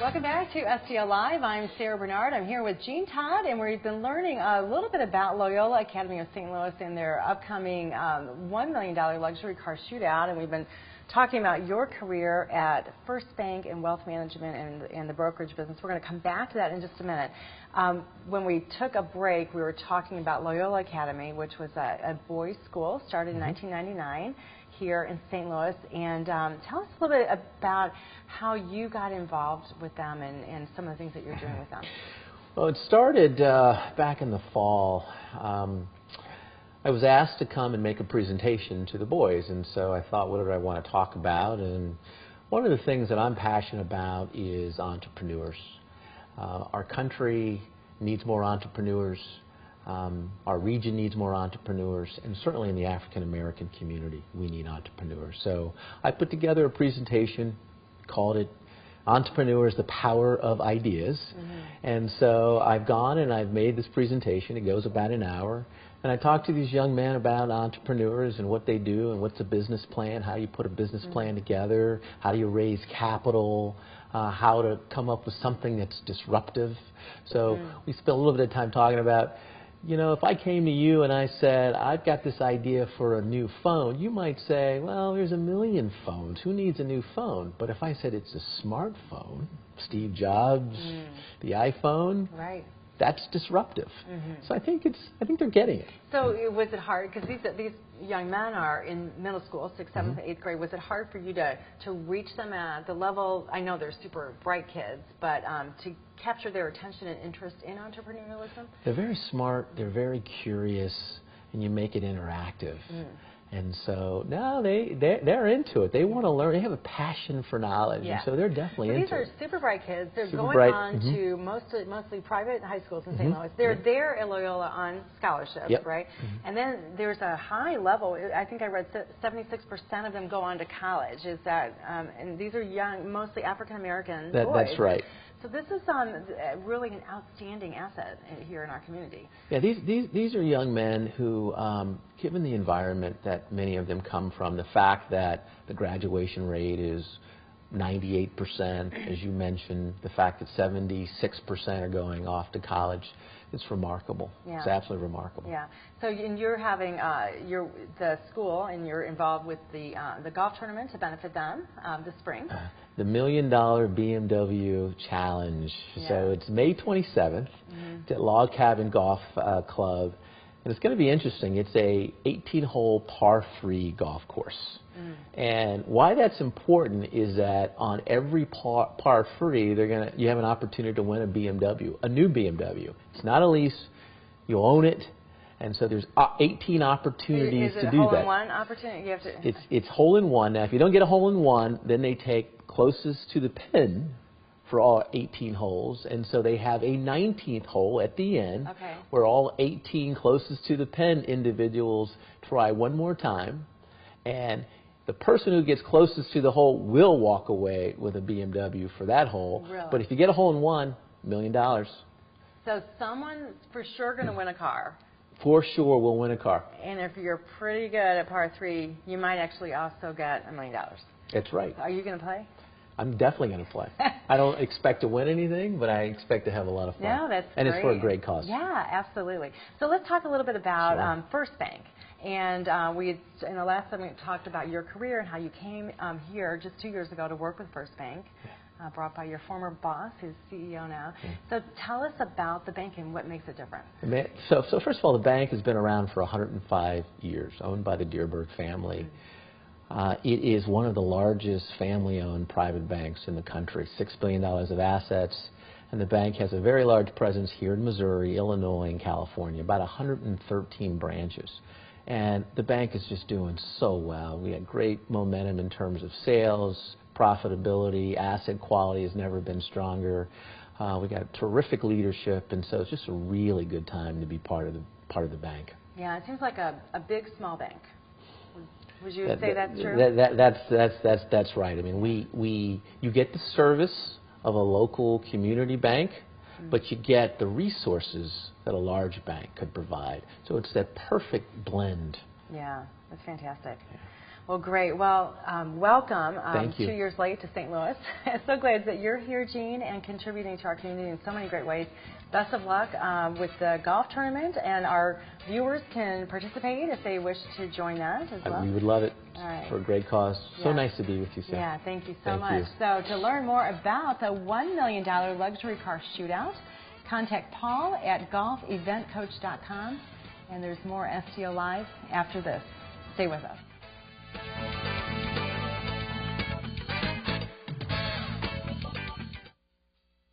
Welcome back to STL Live. I'm Sarah Bernard. I'm here with Gene Todd, and we've been learning a little bit about Loyola Academy of St. Louis and their upcoming $1 million luxury car shootout. And we've been talking about your career at First Bank and wealth management and the brokerage business. We're going to come back to that in just a minute. When we took a break, we were talking about Loyola Academy, which was a boys' school started in 1999. Here in St. Louis, and tell us a little bit about how you got involved with them and some of the things that you're doing with them. Well, it started back in the fall. I was asked to come and make a presentation to the boys, and so I thought, what did I want to talk about? And one of the things that I'm passionate about is entrepreneurs. Our country needs more entrepreneurs. Our region needs more entrepreneurs, and certainly in the African American community, we need entrepreneurs. So I put together a presentation, called it Entrepreneurs, the Power of Ideas. And so I've gone and I've made this presentation. It goes about an hour. And I talk to these young men about entrepreneurs and what they do and what's a business plan, how you put a business plan together, how do you raise capital, how to come up with something that's disruptive. So we spent a little bit of time talking about, you know, if I came to you and I said, I've got this idea for a new phone, you might say, well, there's a million phones. Who needs a new phone? But if I said it's a smartphone, Steve Jobs, the iPhone, right, that's disruptive. So I think they're getting it. So was it hard, because these young men are in middle school, 6th, 7th, 8th grade, was it hard for you to reach them at the level, I know they're super bright kids, but to capture their attention and interest in entrepreneurialism? They're very smart, they're very curious, and you make it interactive. And so now they're into it. They want to learn. They have a passion for knowledge, and so they're definitely into it. These are super bright kids. They're super going bright. on to mostly private high schools in St. Louis. They're there at Loyola on scholarships, right? And then there's a high level. I think I read 76% of them go on to college. Is that? And these are young, mostly African American boys. That's right. So this is really an outstanding asset here in our community. Yeah, these are young men who, given the environment that many of them come from, the fact that the graduation rate is 98%, as you mentioned, the fact that 76% are going off to college, it's remarkable. Yeah. It's absolutely remarkable. Yeah. So you're having the school, and you're involved with the golf tournament to benefit them this spring. The $1 Million BMW Challenge. So it's May 27th at Log Cabin Golf Club. And it's going to be interesting. It's a 18-hole par 3 golf course. And why that's important is that on every par 3, you have an opportunity to win a BMW, a new BMW. It's not a lease. You own it. And so there's 18 opportunities to do that. Is it a hole-in-one opportunity? You have to... It's hole-in-one. Now, if you don't get a hole-in-one, then they take closest to the pin for all 18 holes, and so they have a 19th hole at the end where all 18 closest to the pin individuals try one more time, and the person who gets closest to the hole will walk away with a BMW for that hole. Really? But if you get a hole-in-one, $1 million. So someone's for sure going to win a car. For sure will win a car. And if you're pretty good at par 3, you might actually also get $1 million. That's right. Are you going to play? I'm definitely going to play. I don't expect to win anything, but I expect to have a lot of fun. No, that's and great. It's for a great cause. Yeah, absolutely. So let's talk a little bit about First Bank. And in the last segment, we talked about your career and how you came here just 2 years ago to work with First Bank, brought by your former boss, who's CEO now. So tell us about the bank and what makes it different. So first of all, the bank has been around for 105 years, owned by the Dearberg family. It is one of the largest family-owned private banks in the country, $6 billion of assets, and the bank has a very large presence here in Missouri, Illinois, and California, about 113 branches. And the bank is just doing so well. We had great momentum in terms of sales, profitability, asset quality has never been stronger. We got terrific leadership, and so it's just a really good time to be part of the bank. Yeah, it seems like a big small bank. Would you say that's true? That's right. I mean, you get the service of a local community bank, but you get the resources that a large bank could provide. So it's that perfect blend. Yeah, that's fantastic. Well, great. Well, welcome. Thank you. 2 years late to St. Louis. So glad that you're here, Gene, and contributing to our community in so many great ways. Best of luck with the golf tournament, and our viewers can participate if they wish to join that as well. We would love it. All right. For a great cause. So nice to be with you, Sarah. Yeah, thank you so Thank much. you. So to learn more about the $1 million luxury car shootout, contact Paul at golfeventcoach.com. And there's more STL Live after this. Stay with us.